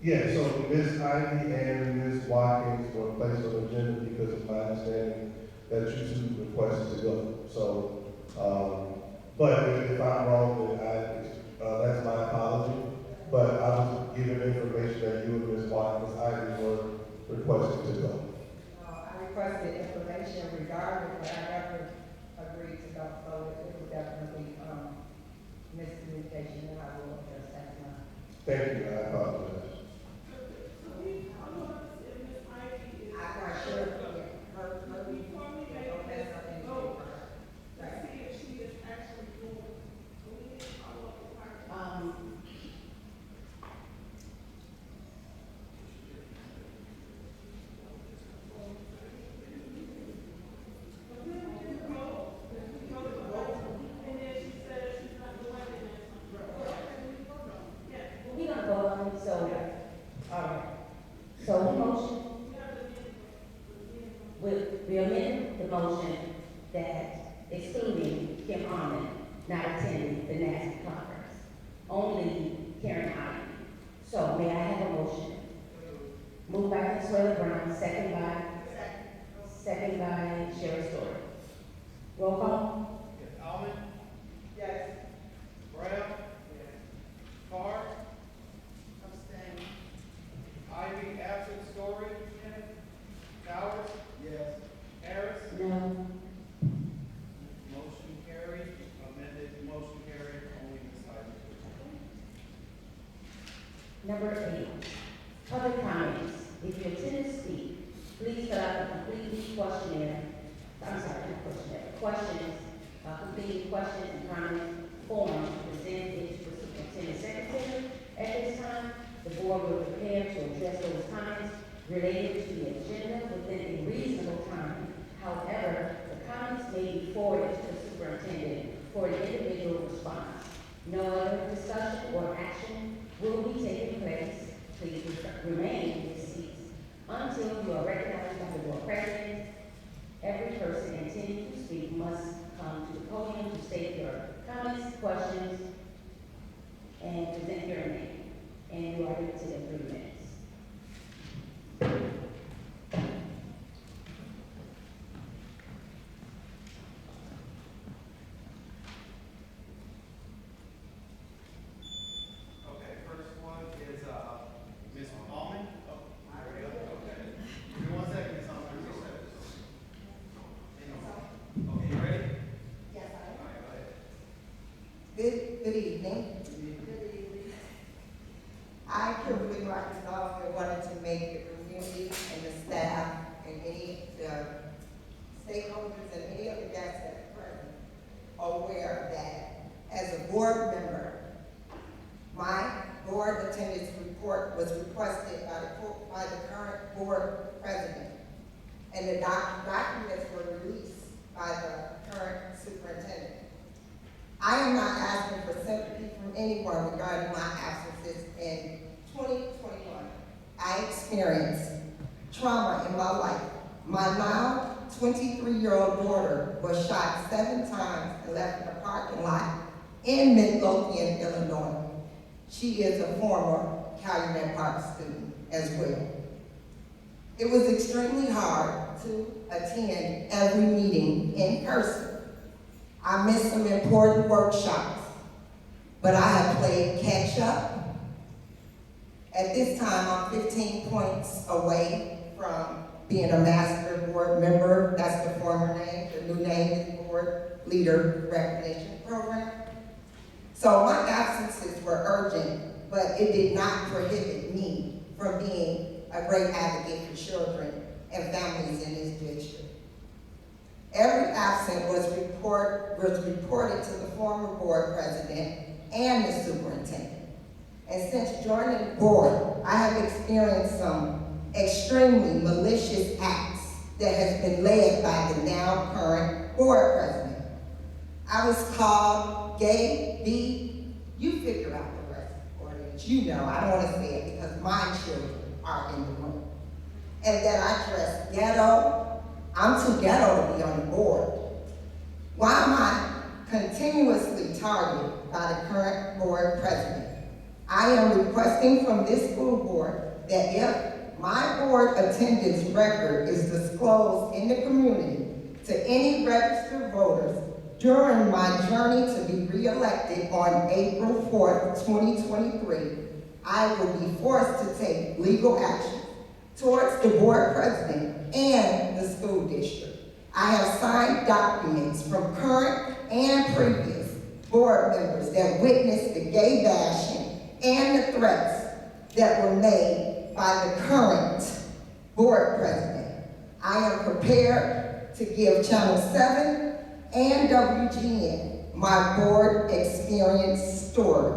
Yeah, so Ms. Ivy and Ms. Watkins were placed on the agenda because of my understanding that you two requested to go. So, but if I'm wrong, then that's my apology. But I was given information that you and Ms. Watkins, Ivy were requested to go. I requested information regarding, but I never agreed to go, so it was definitely, miscommunication, and I will address that now. Thank you, I apologize. I'm not sure, yeah, yeah, don't mess up anything. Right. Um, We're gonna vote on it, so, all right. So the motion, we amend the motion that excluding Kim Armin not attending the NASB conference, only Karen Ivey. So may I have a motion? Moved by Consuelo Brown, second by Sherri Story. Roll call? Yes, Almond, yes. Brown. Yes. Carr. Ivy, absent, Story. Towers. Yes. Harris. No. Motion carried, amended, motion carried, only Ms. Ivy. Number 8, public comments. If you intend to speak, please fill out the complete questionnaire, completing questions and comments form presented to the superintendent secretary. At this time, the board will prepare to address those comments related to the agenda within a reasonable time. However, the comments may be forwarded to the superintendent for an individual response. No other discussion or action will be taking place. Please remain in your seats until you are recognized by the board president. Every person intending to speak must come to the podium to state your comments, questions, and present your name. And you are limited to 3 minutes. Okay, first one is, Ms. Almond. Oh, there we go, okay. Give me 1 second, Ms. Almond. Okay, you ready? Yes, All right, go ahead. Good evening. I truly myself and wanted to make the community and the staff and any stakeholders and any of the guests that are present aware that as a board member, my board attendance report was requested by the current board president, and the documents were released by the current superintendent. I am not asking for sympathy from anyone regarding my absences. In 2021, I experienced trauma in my life. My now 23-year-old daughter was shot 7 times and left in a parking lot in Midlothian, Illinois. She is a former Calumet Park student as well. It was extremely hard to attend every meeting in person. I missed some important workshops, but I have played catch up. At this time, I'm 15 points away from being a master board member. That's the former name. The new name is Board Leader Recognition Program. So my absences were urgent, but it did not prohibit me from being a great advocate for children and families in this district. Every absent was reported to the former board president and the superintendent. And since joining the board, I have experienced some extremely malicious acts that has been led by the now current board president. I was called gay, B, you figure out the rest, or you know, I don't want to say it because my children are in the room. And that I dress ghetto. I'm too ghetto to be on the board. Why am I continuously targeted by the current board president? I am requesting from this school board that if my board attendance record is disclosed in the community to any registered voters during my journey to be reelected on April 4th, 2023, I will be forced to take legal action towards the board president and the school district. I have signed documents from current and previous board members that witnessed the gay bashing and the threats that were made by the current board president. I am prepared to give Channel 7 and WGN my board experience story.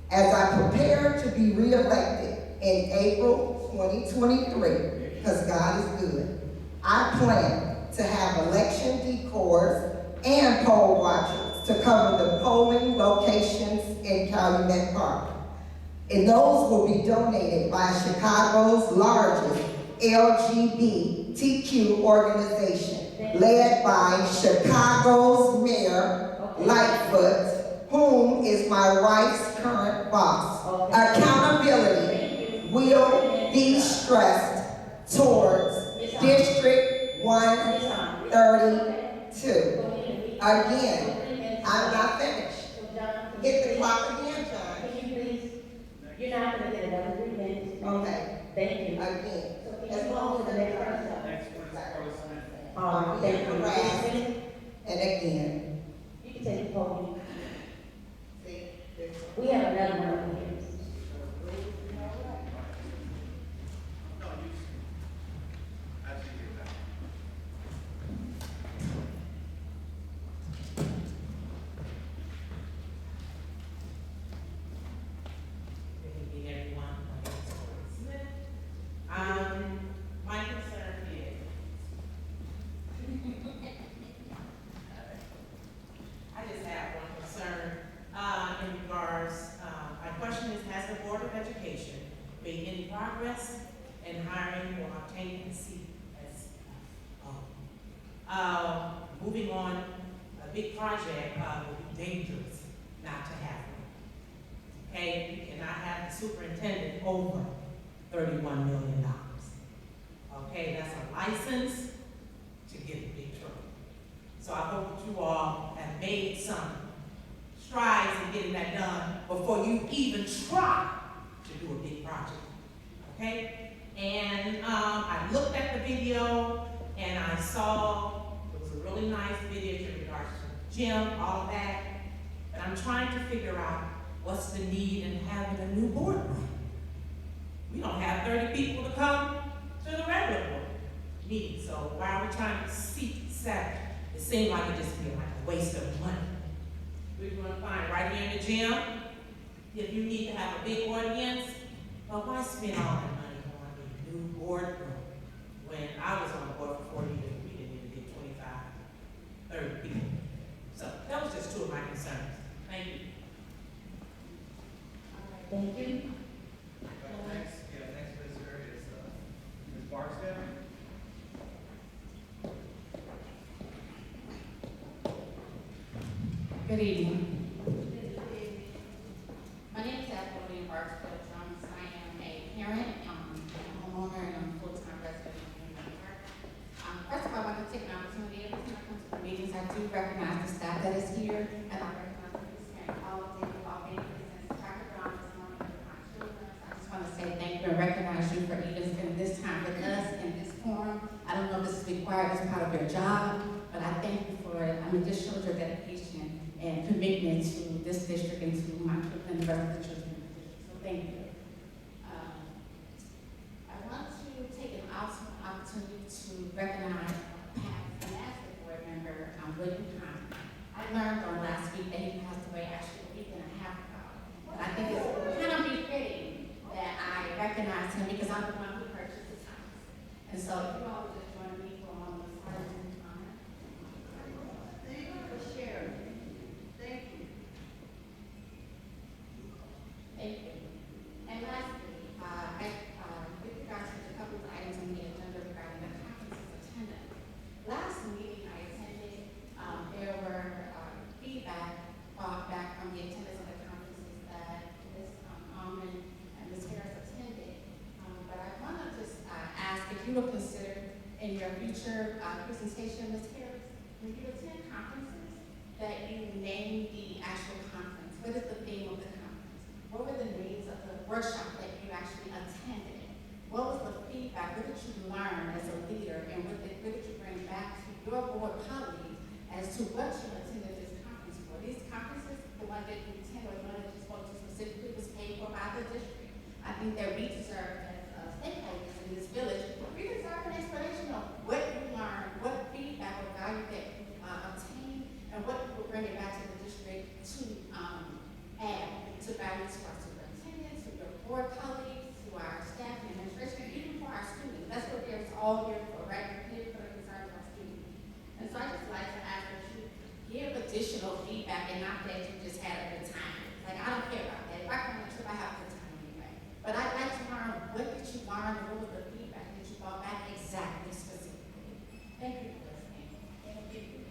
As I prepare to be reelected in April 2023, because God is good, I plan to have election decors and poll watchers to cover the polling locations in Calumet Park. And those will be donated by Chicago's largest LGBTQ organization, led by Chicago's Mayor Lightfoot, whom is my wife's current boss. Accountability will be stressed towards District 132. Again, I'm not finished. Hit the clock again, John. Can you please, you're not gonna get another 3 minutes. Okay, Thank you. again. As long as the next person. Next one is Carlos Smith. Thank you. And again. You can take the podium. See, this We have another one here. No, you, actually, get back. Good evening, everyone. My name is Cory Smith. My concern is, I just have one concern, in regards, my question is, has the Board of Education made any progress in hiring or obtaining a seat as, moving on, a big project, would be dangerous not to have one. Okay, you cannot have the superintendent over $31 million. Okay, that's a license to get a big truck. So I hope that you all have made some strides in getting that done before you even try to do a big project. Okay? And I looked at the video and I saw it was a really nice video in regards to gym, all of that. But I'm trying to figure out what's the need in having a new boardroom. We don't have 30 people to come to the regular board meeting, so why are we trying to seat 7? It seemed like it just be like a waste of money. We're gonna find right here in the gym, if you need to have a big audience, but why spend all that money on a new boardroom? When I was on the board for 4 years, we didn't even get 25, 30 people. So that was just 2 of my concerns. Thank you. Thank you. Next visitor is, Ms. Barksdale. Good evening. My name is Kathleen Barksdale Jones. I am a parent, a homeowner, and I'm a full-time resident of New York. First of all, I want to take an opportunity every time I come to the meetings. I do recognize the staff that is here, and I recognize the parents, all of them, all being present. Dr. Brown this morning with my children. I just want to say thank you and recognize you for even spending this time with us in this forum. I don't know if this is required as part of your job, but I thank you for it. Just showed your dedication and commitment to this district and to my children and the rest of the children in the district. So thank you. I want to take an awesome opportunity to recognize past and active board member, William Conn. I learned on last week that he passed away actually a week and a half ago. And I think it's kind of befitting that I recognize him because I'm the one who purchased his house. And so if you all would just join me for a moment of silence and honor. Thank you for sharing. Thank you. Thank you. And lastly, with regards to a couple of items on the agenda regarding the conference's attendance. Last meeting I attended, there were feedback brought back from the attendance of the conferences that Ms. you will consider in your future presentation, Ms. Harris, when you attend conferences, that you name the actual conference. What is the theme of the conference? What were the names of the workshop that you actually attended? What was the feedback? What did you learn as a leader? And what did you bring back to your board colleagues as to what you attended this conference for? These conferences, the one that you attended or the one that you spoke to specifically, was paid for by the district. I think that we deserve, as stakeholders in this village, we deserve an explanation of what you learned, what feedback or value that you obtained, and what you will bring it back to the district to add to values for our superintendents, to your board colleagues, to our staff and administration, and even for our students. That's what they're all here for, right? We're here for the concerns of our students. And so I just like to ask that you give additional feedback and not that you just had a good time. Like, I don't care about that. If I come on a trip, I have a good time anyway. But I'd like to learn, what did you learn, and what was the feedback that you brought back exactly, specifically? Thank you for listening. Thank you.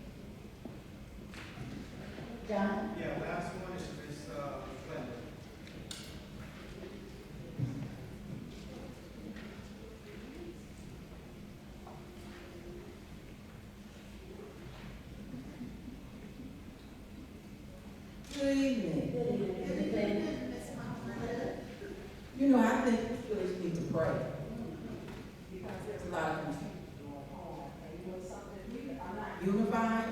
John? Yeah, last one is Ms. Glenda. Good evening. Good evening. You know, I think this village needs to pray. Because there's a lot of confusion going on. And you know something, we are not unified,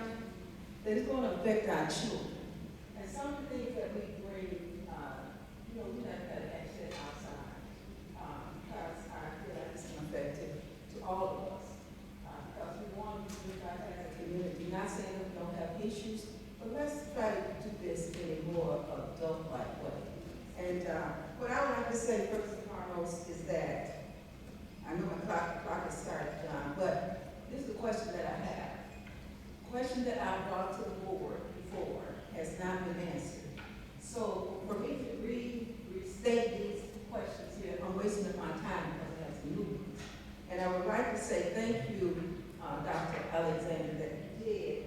that is going to affect our children. And some of the things that we bring, you know, we have to access outside. Because I feel like it's effective to all of us. Because we want to be unified as a community. Not saying that we don't have issues, but let's try to do this in a more adult-like way. And what I would like to say first and foremost is that, I know my clock has started, John, but this is a question that I have. Question that I brought to the board before has not been answered. So for me to restate these questions here, I'm wasting up my time because I have some new ones. And I would like to say thank you, Dr. Alexander, that you did